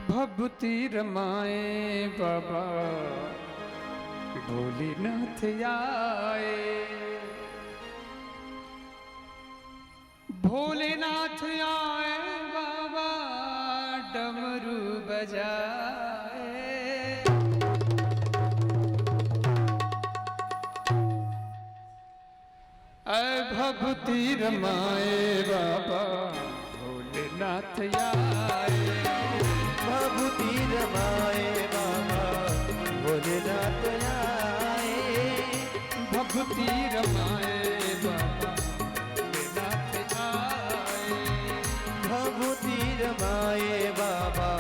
भभूति रमाए बाबा भोलेनाथ आए, भोलेनाथ आए बाबा डमरू बजाए। भभूति रमाए बाबा भोलेनाथ आए, भभूति रमाए बाबा भोलेनाथ आए, भभूति रमाए बाबा भोलेनाथ आए, भभूति रमाए बाबा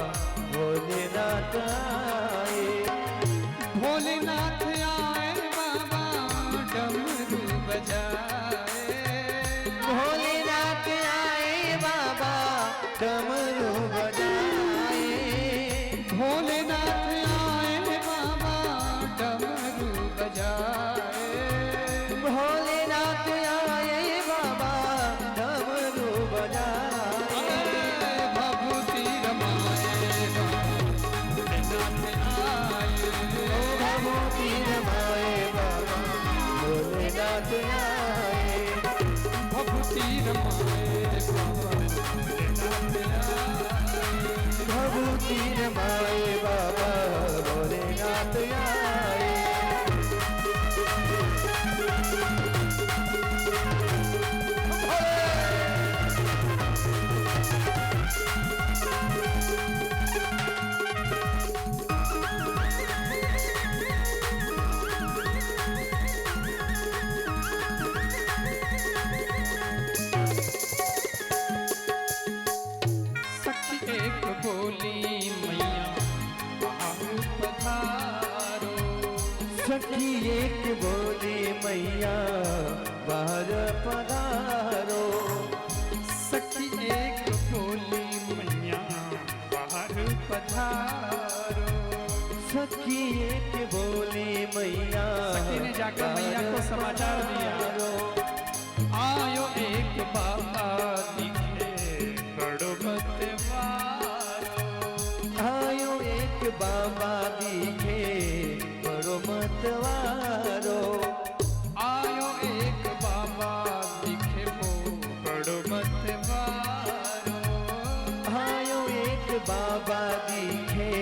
भोलेनाथ आए, भोलेनाथ आए बाबा डमरू बजाए, भोलेनाथ आए बाबा डमरू बजाए, भोलेनाथ आए बाबा डमरू बजाए, भोलेनाथ आए बाबा डमरू बजाए, भभूति रमाए बाबा भोलेनाथ आए, भभूति रमाए बाबा भोलेनाथ आए, भभूति रमाए बाबा भोलेनाथ आए, भभूति रमाए बाबा भोलेनाथ आए। सखी एक बोली मैया बाहर पधारो, सखी एक बोली मैया बाहर पधारो, सखी एक बोली मैया बाहर पधारो। सखी एक बोली मैया सखी ने जाकर मैया को समाचार दिया, आयो एक बाबा दिखे बड़ो मतवारो, आयो एक बाबा दिखे बड़ो मतवारो, आयो एक बाबा दिखे वो बड़ो मतवारो, आयो एक बाबा दिखे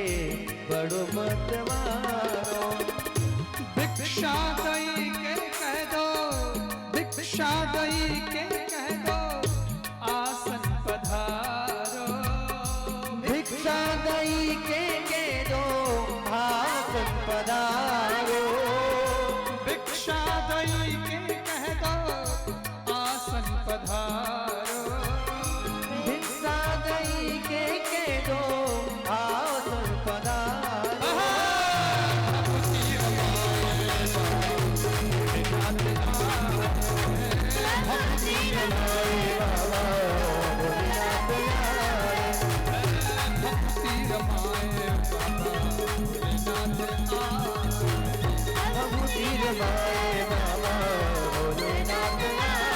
बड़ो मतवारो, भिक्षा दई के कह दो, भिक्षा दई के कह दो आसन पधारो, भिक्षा दई के दो आसन पधारो, भिक्षा दई के कह दो आसन पधारो, भिक्षा दई के दो आसन पधारो, भभूति रमाए बाबा भोलेनाथ आए, भक्ति रमाए बाबा भक्ति रमाए बाबा भोलेनाथ आए,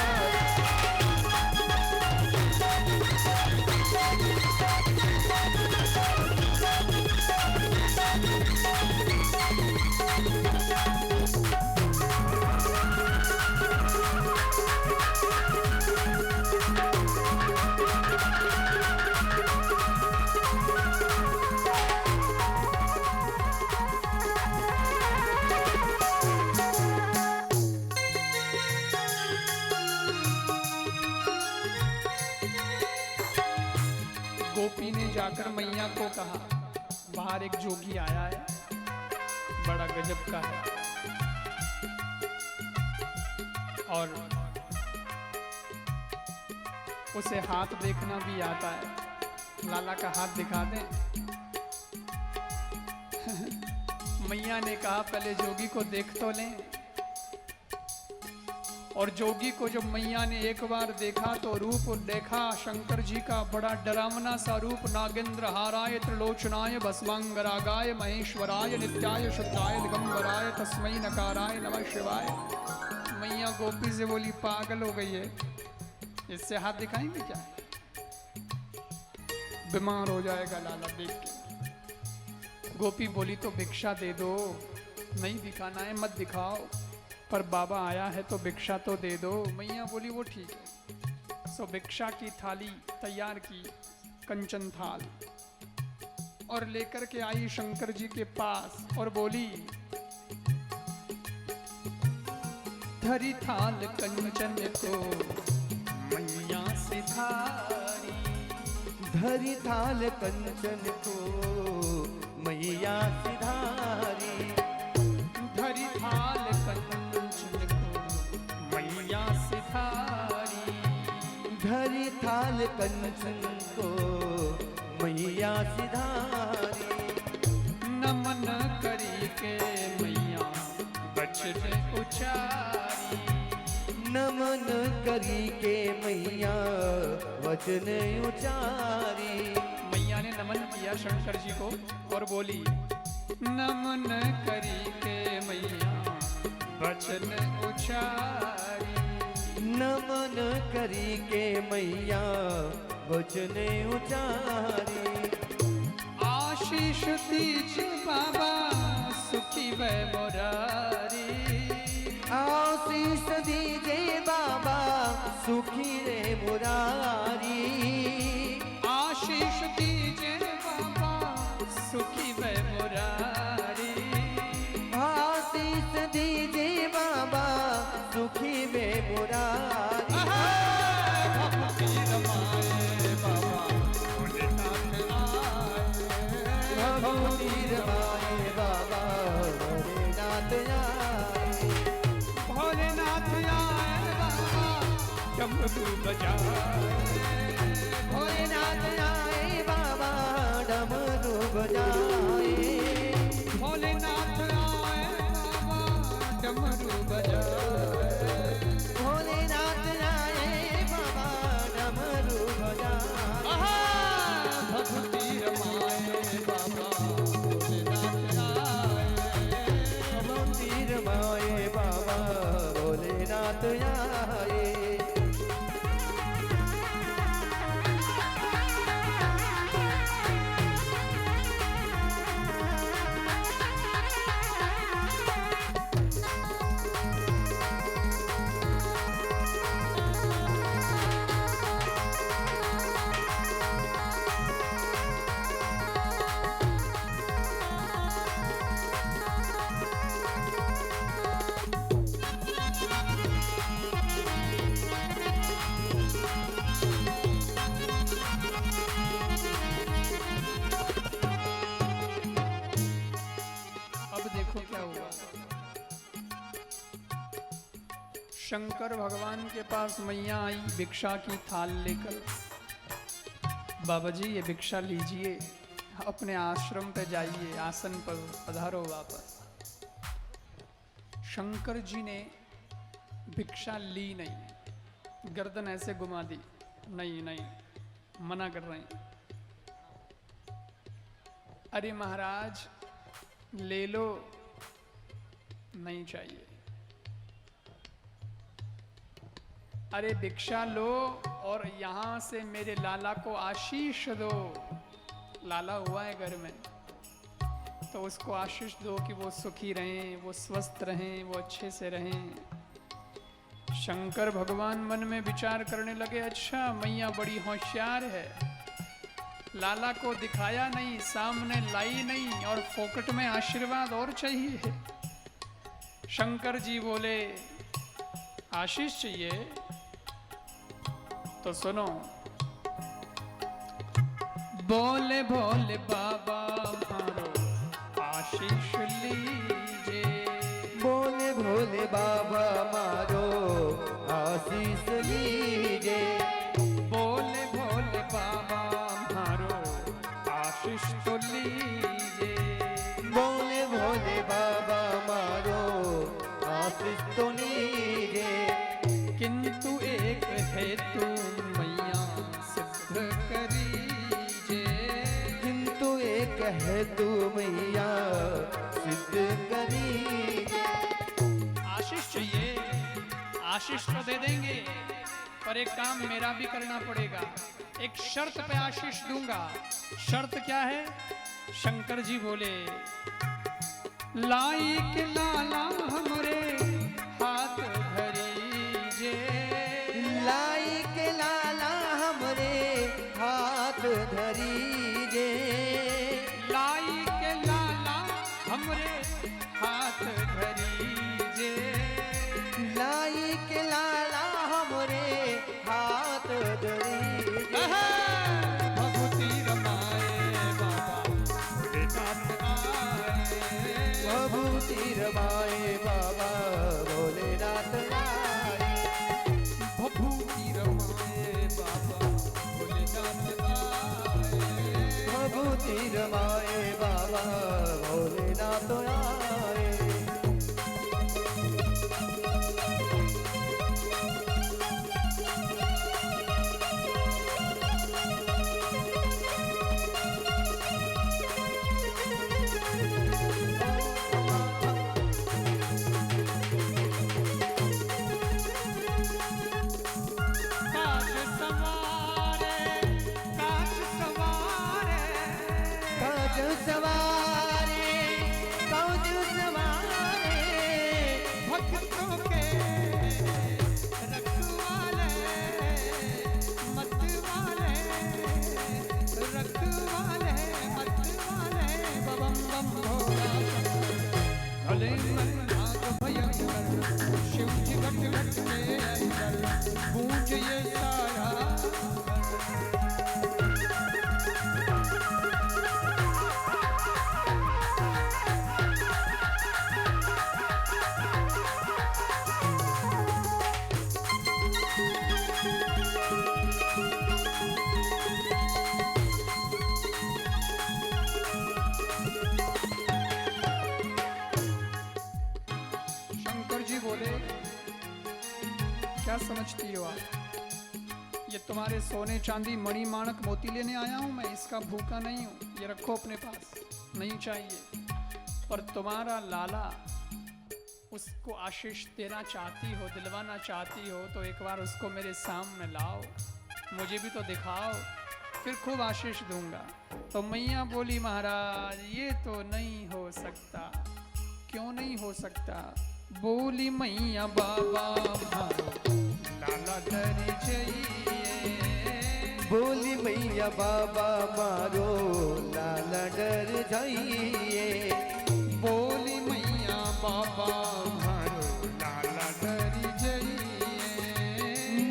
गोपी ने जाकर मैया को कहा, बाहर एक जोगी आया है, बड़ा गजब का है और उसे हाथ देखना भी आता है, लाला का हाथ दिखा दें। मैया ने कहा पहले जोगी को देख तो लें, और जोगी को जब मैया ने एक बार देखा तो रूप देखा शंकर जी का बड़ा डरावना सा रूप, नागेंद्र हाराय त्रिलोचनाय भस्मांगरागाय महेश्वराय नित्याय शुद्धाय दिगंबराय तस्मै नकाराय नमः शिवाय। मैया गोपी से बोली पागल हो गई है, इससे हाथ दिखाएंगे क्या? बीमार हो जाएगा लाला देख के। गोपी बोली तो भिक्षा दे दो, नहीं दिखाना है मत दिखाओ, पर बाबा आया है तो भिक्षा तो दे दो। मैया बोली वो ठीक है। सो भिक्षा की थाली तैयार की, कंचन थाल, और लेकर के आई शंकर जी के पास और बोली, धरी थाल कंचन को मैया सिधारी, धरी थाल कंचन को मैया सिधारी, धरी थाल कंचन को मैया सिधारी, धरी थाल कंचन को मैया सिधारी। नमन करी के मैया बचन उचारी, नमन करी के मैया वचन उचारी। मैया ने नमन किया शंकर जी को और बोली, नमन करी के मैया वचन उचारी, नमन करी के मैया वचन उचारी। आशीष दीजिए बाबा सुखी वै मुरारी, आशीष दीजे बाबा सुखी रे मुरारी। आशीष दीजिए बाबा सुखी वै मुरारी, आशीष दीजे बाबा सुखी वे मुरारी। भक्ति रमाए बाबा भोलेनाथ आए, भक्ति रमाए बाबा भोलेनाथ आए। भोलेनाथ आए बाबा डमरू बजाए, भोलेनाथ आए बाबा डमरू बजाए। भोलेनाथ आए बाबा डमरू बजाए, भोलेनाथ आए बाबा डमरू बजाए। भक्ति रमाए बाबा भोलेनाथ आए, भक्ति रमाए बाबा भोलेनाथ आए। अब देखो क्या हुआ। शंकर भगवान के पास मैया आई भिक्षा की थाल लेकर। बाबा जी ये भिक्षा लीजिए, अपने आश्रम पे जाइए, आसन पर पधारो वापस। शंकर जी ने भिक्षा ली नहीं, गर्दन ऐसे घुमा दी, नहीं नहीं, मना कर रहे हैं। अरे महाराज ले लो, नहीं चाहिए। अरे भिक्षा लो और यहाँ से मेरे लाला को आशीष दो। लाला हुआ है घर में तो उसको आशीष दो कि वो सुखी रहें, वो स्वस्थ रहें, वो अच्छे से रहें। शंकर भगवान मन में विचार करने लगे, अच्छा मैया बड़ी होशियार है, लाला को दिखाया नहीं, सामने लाई नहीं और फोकट में आशीर्वाद और चाहिए। शंकर जी बोले आशीष चाहिए तो सुनो। बोले भोले बाबा मारो आशीष लीजिए, बोले भोले बाबा मारो आशीष लीजिए। बोले भोले बाबा मारो आशीष तो लीजिए। बोले भोले बाबा मारो आशीष तो लीजिए। किंतु एक हेतु मैया सिद्ध करीजे, किंतु एक हेतु मैया सिद्ध करी। आशीष चाहिए, आशीष तो दे देंगे, पर एक काम मेरा भी करना पड़ेगा। एक शर्त पे आशीष दूंगा। शर्त क्या है? शंकर जी बोले, लाई के लाला हमरे हाथ धरीजे, लाई के लाला हमरे हाथ धरीजे, लाई के लाला हमरे हाथ धरीजे, लाई के लाला हमरे हाथ धरीजे। भभूति रमाए बाबा भोलेनाथ आए, भभूति रमाए बाबा भोलेनाथ आए, भभूति रमाए बाबा भोलेनाथ आए, भभूति रमाए बाबा भोलेनाथ आए। काज सवारे, काज सवारे, काज सवारे, काज सवारे, भक्तों के रखवाले, मतवाले, रखवाले, मतवाले, बम बम भोला शंकर, भले मन नाग भयंकर, शिव जी घट घट के अंदर, गूंज ये सारा शंकर जी बोले, क्या समझती हो आप? ये तुम्हारे सोने चांदी मणि माणक मोती लेने आया हूं मैं, इसका भूखा नहीं हूं। ये रखो अपने पास, नहीं चाहिए। पर तुम्हारा लाला उसको आशीष देना चाहती हो, दिलवाना चाहती हो, तो एक बार उसको मेरे सामने लाओ, मुझे भी तो दिखाओ, फिर खूब आशीष दूंगा। तो मैया बोली, महाराज ये तो नहीं हो सकता। क्यों नहीं हो सकता? बोली मैया, बाबा मारो लाला डर जाइए, बोली मैया बाबा मारो लाला डर जाइए, बोली मैया बाबा मारो लाला डर जाइए,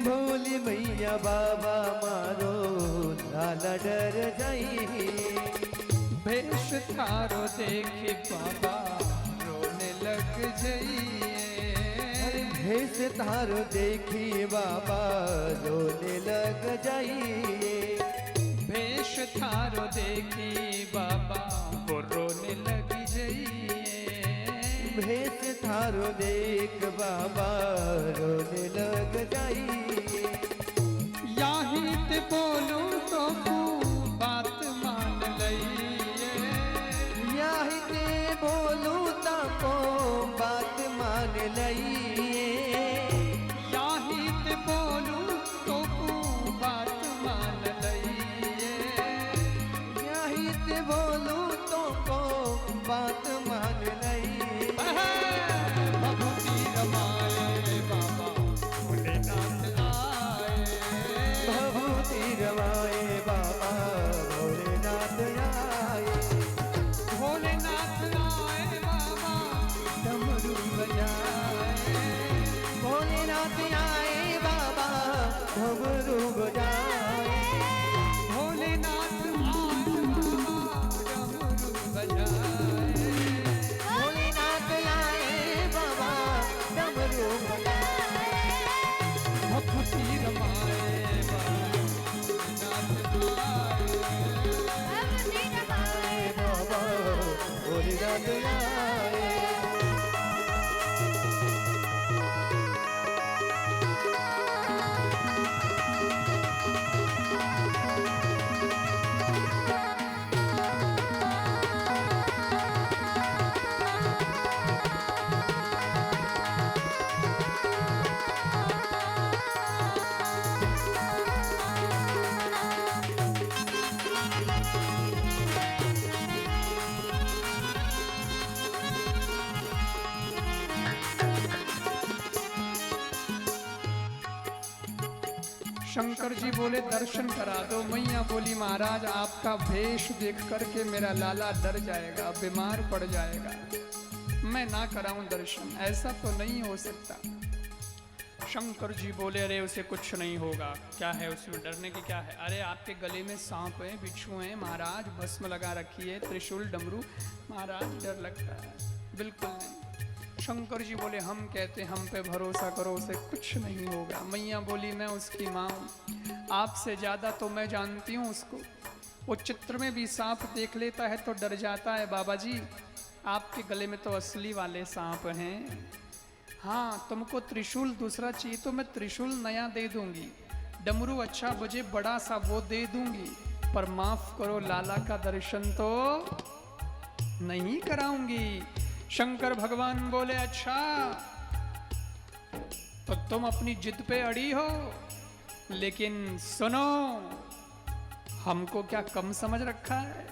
बोली मैया बाबा मारो लाला डर जाइए। भेष थारो देखे बाबा रोने लग जाइए, भेष तारो देखी बाबा रोने लग जाइए, भेष थारो देखी बाबा को रोने लग जाइए, भेष थारो देख बाबा रोने लग जाइए। याही ते बोलूं तो बात मान लइए, याही ते बोलूं ताको बात मान लइए, याही ते बोलूं तो बात मान लइए, याही ते बोलूं ताको बात मान लइए। भभूति रमाए बाबा भोलेनाथ आए, भभूति रमाए बाबा भोलेनाथ आए, भोलेनाथ आए बाबा डमरू बजाए, भोलेनाथ आए बाबा घुंघरू बजाए, भोलेनाथ आए बाबा डमरू बजाए, भोलेनाथ आए बाबा डमरू बजाए, भभूति रमाए बाबा भोलेनाथ आए, बाबा भोलेनाथ आए। शंकर जी बोले दर्शन करा दो। मैया बोली महाराज आपका भेष देख करके मेरा लाला डर जाएगा, बीमार पड़ जाएगा, मैं ना कराऊं दर्शन, ऐसा तो नहीं हो सकता। शंकर जी बोले अरे उसे कुछ नहीं होगा, क्या है उसमें डरने की क्या है, अरे आपके गले में सांप है, बिच्छू है महाराज, भस्म लगा रखी है, त्रिशूल डमरू, महाराज डर लगता है। बिल्कुल नहीं। शंकर जी बोले हम कहते हम पे भरोसा करो, उसे कुछ नहीं होगा। मैया बोली मैं उसकी माँ हूँ, आपसे ज़्यादा तो मैं जानती हूँ उसको, वो चित्र में भी सांप देख लेता है तो डर जाता है। बाबा जी आपके गले में तो असली वाले सांप हैं। हाँ तुमको त्रिशूल दूसरा चाहिए तो मैं त्रिशूल नया दे दूंगी, डमरू अच्छा बजे बड़ा सा वो दे दूंगी, पर माफ करो लाला का दर्शन तो नहीं कराऊंगी। शंकर भगवान बोले अच्छा तो तुम अपनी जिद पे अड़ी हो, लेकिन सुनो हमको क्या कम समझ रखा है,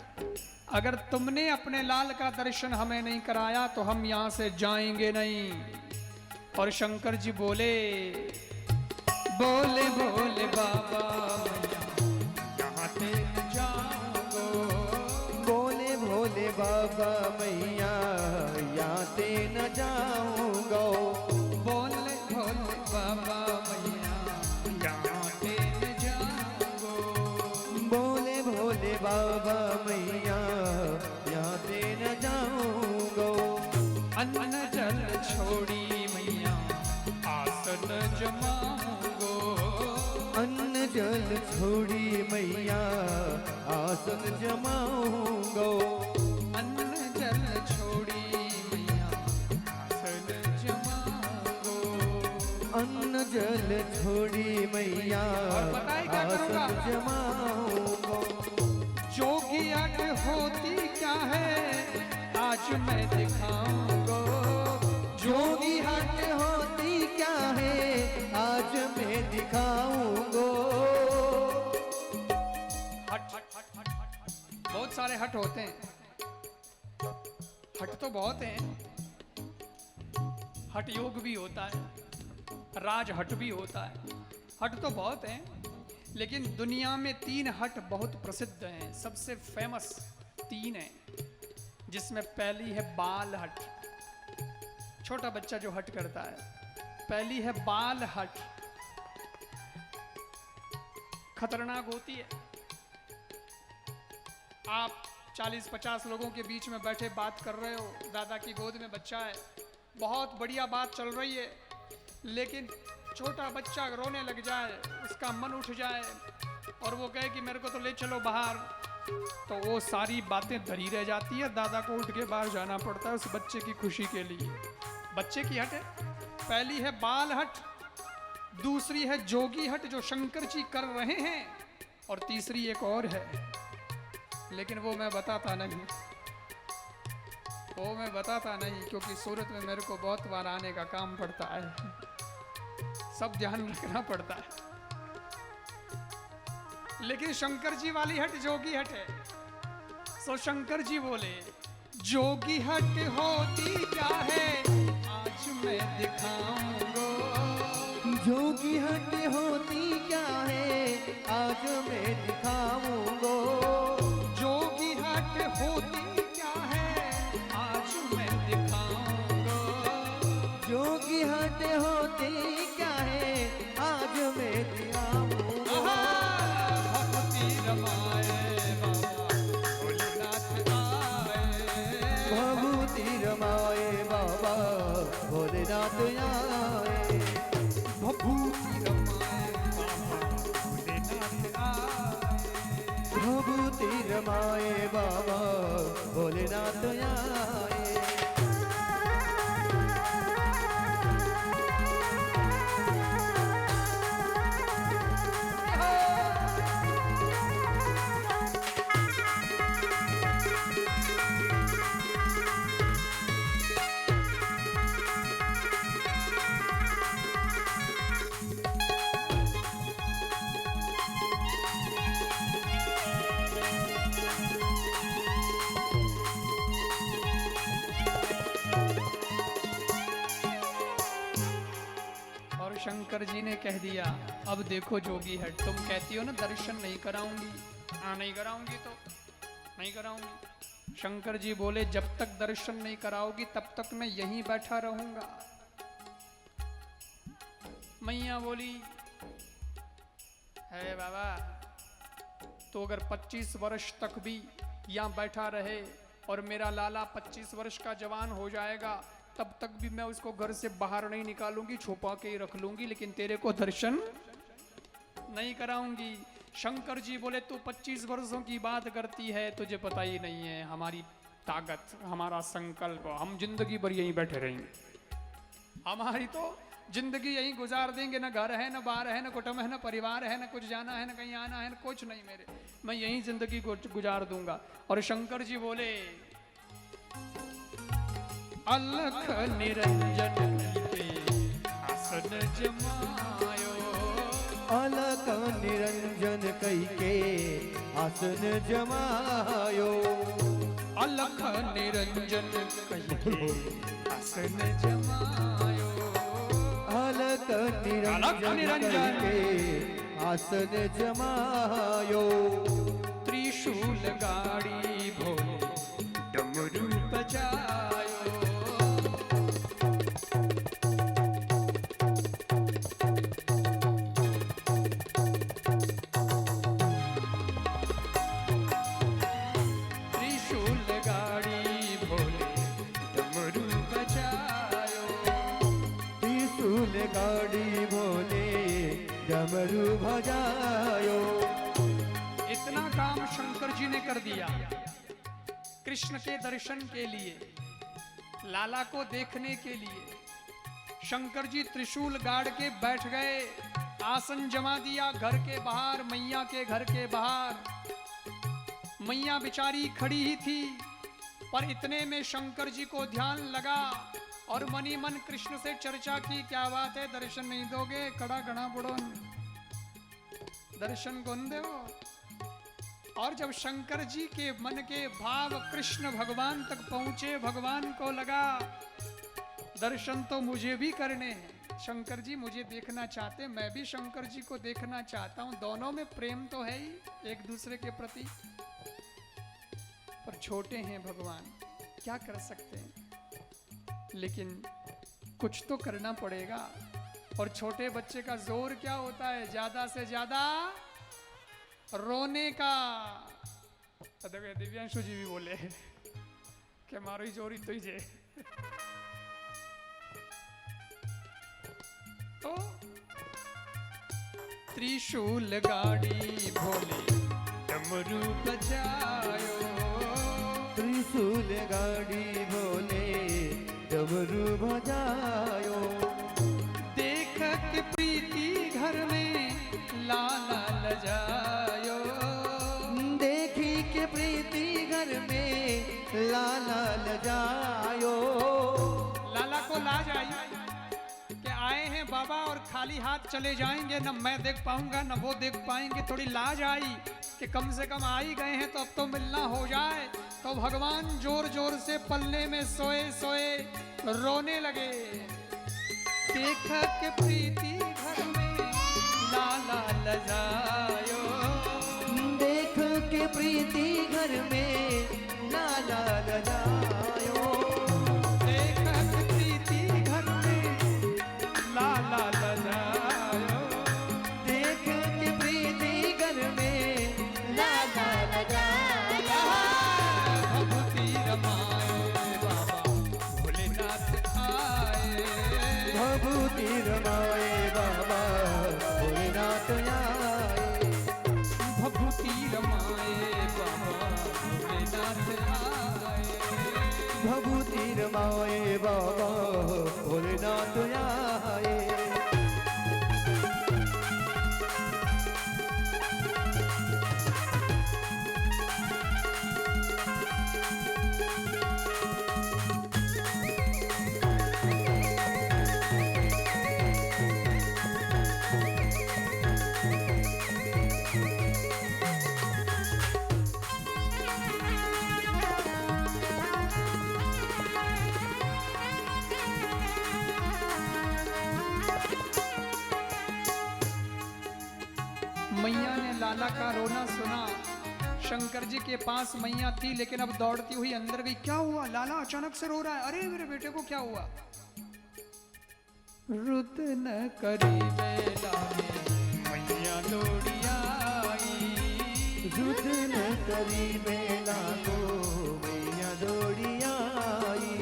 अगर तुमने अपने लाल का दर्शन हमें नहीं कराया तो हम यहां से जाएंगे नहीं। और शंकर जी बोले बोले बोले बाबा यहाँ पे जाऊंगो, बोले भोले बाबा मैया यहाँ ते न जाऊंगा। बोले भोले बाबा मैया यहाँ पे न जाऊंगो, बोले भोले बाबा मैया यहाँ ते न जाऊंगा। अन्न जल छोड़ी मैया आसन जमाऊंगो, अन्न जल छोड़ी मैया आसन जमाऊंगा। अन्न जल छोड़ी मैया आसन जमाऊंगो। अन्न जल छोड़ी मैया और पता है क्या करूंगा? आसन जमाऊंगा। जोगी अट होती क्या है आज मैं दिखाऊंगा, जोगी हट होती क्या है आज मैं दिखाऊंगा। हट बहुत सारे हट होते हैं, हट तो बहुत हैं, हट योग भी होता है, राज हट भी होता है, हट तो बहुत हैं, लेकिन दुनिया में 3 हट बहुत प्रसिद्ध हैं, सबसे फेमस 3 हैं, जिसमें पहली है बाल हट, छोटा बच्चा जो हट करता है, पहली है बाल हट, खतरनाक होती है। आप 40-50 लोगों के बीच में बैठे बात कर रहे हो, दादा की गोद में बच्चा है, बहुत बढ़िया बात चल रही है, लेकिन छोटा बच्चा रोने लग जाए, उसका मन उठ जाए और वो कहे कि मेरे को तो ले चलो बाहर, तो वो सारी बातें धरी रह जाती है, दादा को उठ के बाहर जाना पड़ता है उस बच्चे की खुशी के लिए। बच्चे की हट है, पहली है बाल हट, दूसरी है जोगी हट जो शंकर जी कर रहे हैं, और तीसरी एक और है, लेकिन वो मैं बताता नहीं, वो मैं बताता नहीं, क्योंकि सूरत में मेरे को बहुत बार आने का काम पड़ता है, सब ध्यान रखना पड़ता है। लेकिन शंकर जी वाली हट जोगी हट है। सो शंकर जी बोले जोगी हट होती क्या है आज मैं दिखाऊंगा, जोगी हट होती क्या है आज मैं दिखाऊंगा। जोगी हट होती क्या है आज मैं दिखाऊंगा, जोगी हट होती क्या है आज मैं दिखाऊंगा। भक्ति रमाए बाबा भोलेनाथ आए, भभूति रमाए बाबा भोलेनाथ आए। भभूति रमाए बाबा भोलेनाथ आए, भभूति रमाए बाबा भोलेनाथ आए। शंकर जी ने कह दिया, अब देखो जोगी है, तुम कहती हो ना दर्शन नहीं कराऊंगी, हाँ नहीं कराऊंगी तो नहीं कराऊंगी। शंकर जी बोले, जब तक दर्शन नहीं कराओगी तब तक मैं यहीं बैठा रहूंगा। मैया बोली, है बाबा, तो अगर 25 वर्ष तक भी यहाँ बैठा रहे और मेरा लाला 25 वर्ष का जवान हो जाएगा, तब तक भी मैं उसको घर से बाहर नहीं निकालूंगी, छुपा के ही रख लूंगी, लेकिन तेरे को दर्शन नहीं कराऊंगी। शंकर जी बोले, तू 25 वर्षों की बात करती है, तुझे पता ही नहीं है हमारी ताकत, हमारा संकल्प, हम जिंदगी भर यहीं बैठे रहेंगे, हमारी तो जिंदगी यहीं गुजार देंगे, ना घर है, ना बाहर है, ना कुटुंब है, ना परिवार है, ना कुछ जाना है, ना कहीं आना है, ना कुछ नहीं मेरे, मैं यहीं जिंदगी को गुजार दूंगा। और शंकर जी बोले, अलख निरंजन पे आसन जमायो, अलख निरंजन कई के आसन जमायो, अलख निरंजन कई के आसन जमायो, अलख निरंजन कई के आसन जमायो, त्रिशूल गाड़ी भोले डमरू बजायो, गाड़ी भोले डमरू भजायो। इतना काम शंकर जी ने कर दिया कृष्ण के दर्शन के लिए, लाला को देखने के लिए। शंकर जी त्रिशूल गाड़ के बैठ गए, आसन जमा दिया घर के बाहर, मैया के घर के बाहर। मैया बेचारी खड़ी ही थी, पर इतने में शंकर जी को ध्यान लगा और मनी मन कृष्ण से चर्चा की, क्या बात है, दर्शन नहीं दोगे, कड़ा घना बुड़ो, दर्शन कौन दो। और जब शंकर जी के मन के भाव कृष्ण भगवान तक पहुंचे, भगवान को लगा दर्शन तो मुझे भी करने हैं, शंकर जी मुझे देखना चाहते, मैं भी शंकर जी को देखना चाहता हूं, दोनों में प्रेम तो है ही एक दूसरे के प्रति, पर छोटे हैं भगवान, क्या कर सकते हैं, लेकिन कुछ तो करना पड़ेगा। और छोटे बच्चे का जोर क्या होता है, ज्यादा से ज्यादा रोने का। तो देखो दिव्यांशु जी भी बोले कि मारो ही जोरी तो ही जे। तो त्रिशूल गाड़ी भोले डमरू बजायो, त्रिशूल गाड़ी भोले डमरू बजायो। देख के प्रीति घर में लाला लजायो, देखी के प्रीति घर में लाला लजायो। लाला को लाज आई कि आए हैं बाबा और खाली हाथ चले जाएंगे, न मैं देख पाऊंगा न वो देख पाएंगे। थोड़ी लाज आई कि कम से कम आ ही गए हैं तो अब तो मिलना हो जाए। तो भगवान जोर जोर से पल्ले में सोए सोए रोने लगे। देख के प्रीति घर में लाला लजायो, देख के प्रीति घर में लाला लजायो। देख के प्रीति घर में लाला लजायो, देख के प्रीति घर में लाला लजायो। भभूति रमाए बाबा भोलेनाथ आए, भभूति रमाए बाबा भोलेनाथ आए। भभूति रमाए बाबा भोलेनाथ आए, भभूति रमाए बाबा भोलेनाथ आए। लाला का रोना सुना। शंकर जी के पास मैया थी, लेकिन अब दौड़ती हुई अंदर गई। क्या हुआ लाला, अचानक से रो रहा है? अरे मेरे बेटे को क्या हुआ? रुत न करी बेला में मैया दौड़ी आई। रुत न करी बेला को मैया दौड़ी आई।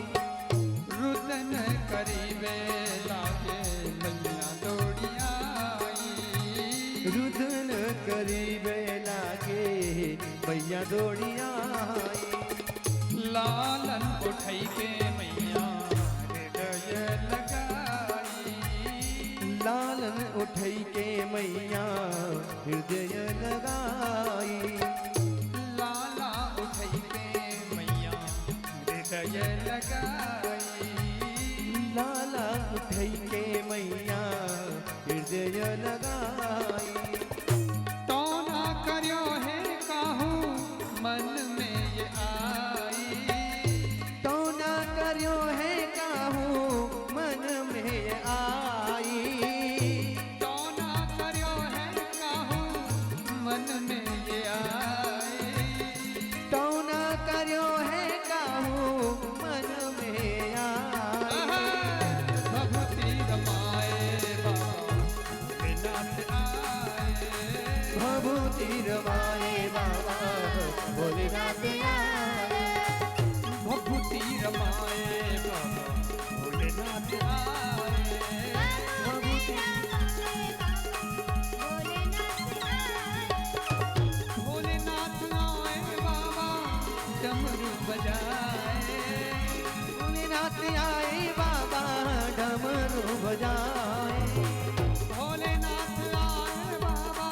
रुत न करी बेला के मैया दौड़ी आई। रुत न करी बेला के मैया दौड़ी आई। लालन उठाई के मैया हृदय लगाई। लालन उठाई के मैया हृदय लगाई। लाला उठाई के मैया हृदय लगाई। लाला उठाई के मैया हृदय लगाई। तो ना करियो है काहू मन में ये आई। तो ना करियो है काहू मन में आई। तो ना करियो है काहू मन में ये आई। तो ना करियो है काहू मन में आई। भभूति रमाए बाबा नाथ आए। भभूति रमाए बाबा भोलेनाथ आए। भभूति रमाए बाबा भोलेनाथ आए। भभूति भोलेनाथ आए बाबा डमरू बजाए। भोलेनाथ आए बाबा डमरू बजाए। भोलेनाथ आए बाबा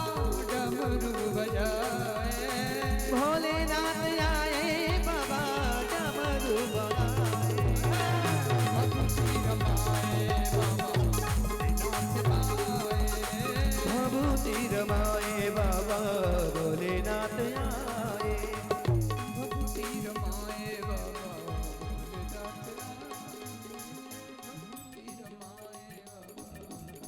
डमरू बजाए। भोलेनाथ आए बाबा डमरू बजाए। भभूति रमाए बाबा भोलेनाथ आए। भभूति रमाए बाबा भोलेनाथ आए। भभूति रमाए बाबा भोलेनाथ आए।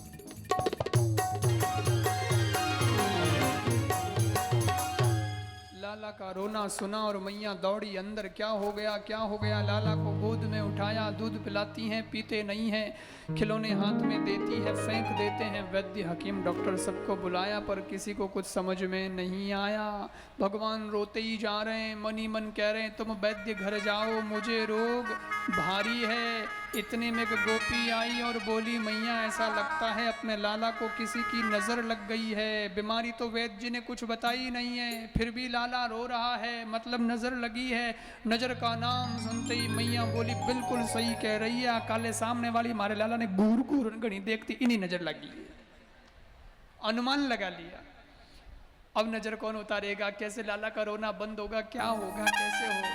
लाला का रोना सुना और मैया दौड़ी अंदर। क्या हो गया, क्या हो गया? लाला को गोद में उठाया, दूध पिलाती हैं, पीते नहीं हैं, खिलौने हाथ में देती है, फेंक देते हैं। वैद्य हकीम डॉक्टर सबको बुलाया, पर किसी को कुछ समझ में नहीं आया। भगवान रोते ही जा रहे हैं, मन ही मन कह रहे हैं तुम वैद्य घर जाओ, मुझे रोग भारी है। इतने में एक गोपी आई और बोली मैया ऐसा लगता है अपने लाला को किसी की नज़र लग गई है। बीमारी तो वैद्य जी ने कुछ बताई नहीं है, फिर भी लाला रो रहा है, मतलब नज़र लगी है। नज़र का नाम सुनते ही मैया बोली बिल्कुल सही कह रही है, काले सामने वाली हमारे लाला ने घूर घूर घड़ी देखती इन्हीं नज़र लगी है। अनुमान लगा लिया। अब नज़र कौन उतारेगा? कैसे लाला का रोना बंद होगा? क्या होगा? कैसे होगा?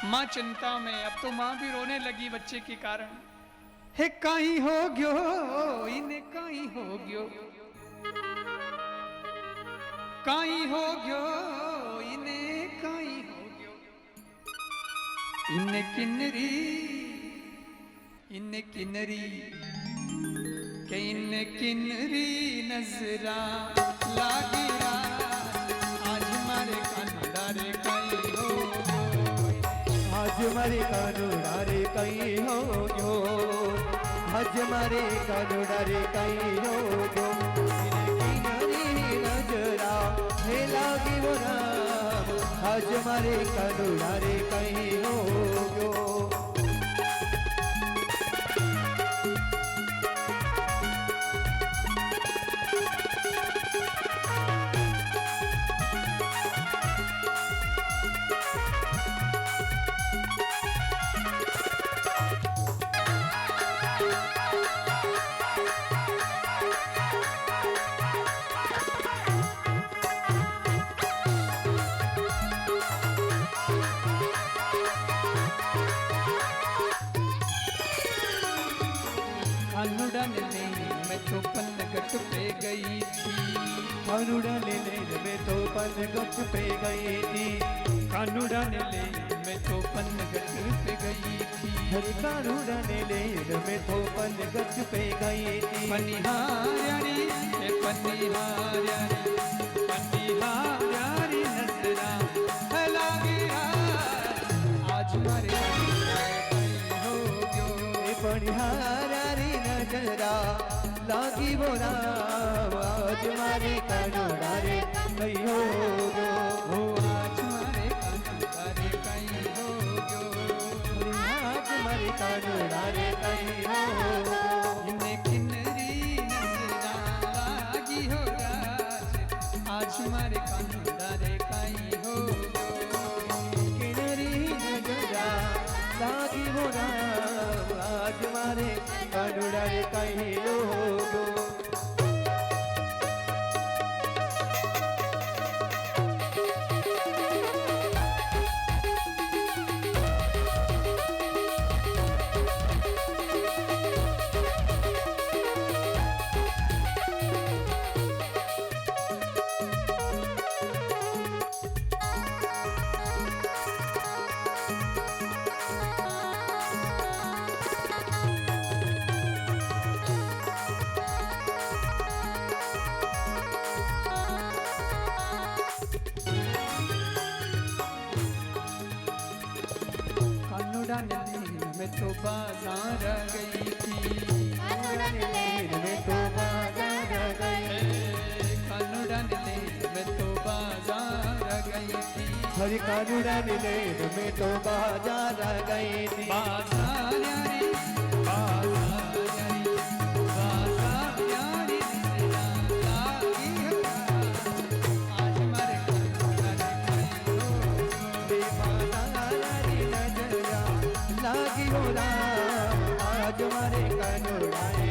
माँ चिंता में। अब तो माँ भी रोने लगी बच्चे के कारण। हे काई हो गयो, इन्हें काई हो गयो, काई हो गयो, इन्हें काई हो गयो। इन्हें किन्नरी, इन्हें किन्नरी, के इन्हें किन्नरी नजरा लागिरा। आज मारे कानुडारे काई हो गयो। आज मारे कानुडारे कई हो गयो। आज मारे कानुडारे कई हो गयो। किनरी नजरा हे लागी वो राम। आज मारे कानुडारे कई हो गयो। पनगट पे गई थी, कानूड़ा ले ले में तो पनगट पे गई थी। कानूड़ा ने ले में तो तो पनघट पे गई थी। हरे कानूड़ा ने लेन में तो पनघट पे गई थी। पनिहार्यारी ए पनिहार्यारी पनिहार्यारी नजरा है लागी आज मारे हो गयो। ए पनिहार्यारी नजरा लागी बोरा आज मारे कानूड़ा रे कई हो गयो। हो आज मारे कानूड़ा रे कई हो गयो। आज मारे कानूड़ा रे कई हो गयो। इने किन्नरी नजरा लागी हो राज आज मारे कानूड़ा रे कई हो गयो। किनरी नजरा लागी बोरा आज मारे कानूड़ा रे कई हो गयो। कानूड़ा ने में तो बाजार गई थी। कानूड़ा ने लेन में तो बाजार गई। कानूड़ा ने में तो बाजार गई थी। हरे कानूड़ा ने लेन में तो बाजार गई थी। बाजार यारी बाजार यारी बाजार यारी नजरा लागी हो आज मारे कानूड़ा रे कई हो गयो। बाजारी नजरा लागी हो राम आज मारे कानूड़ा रे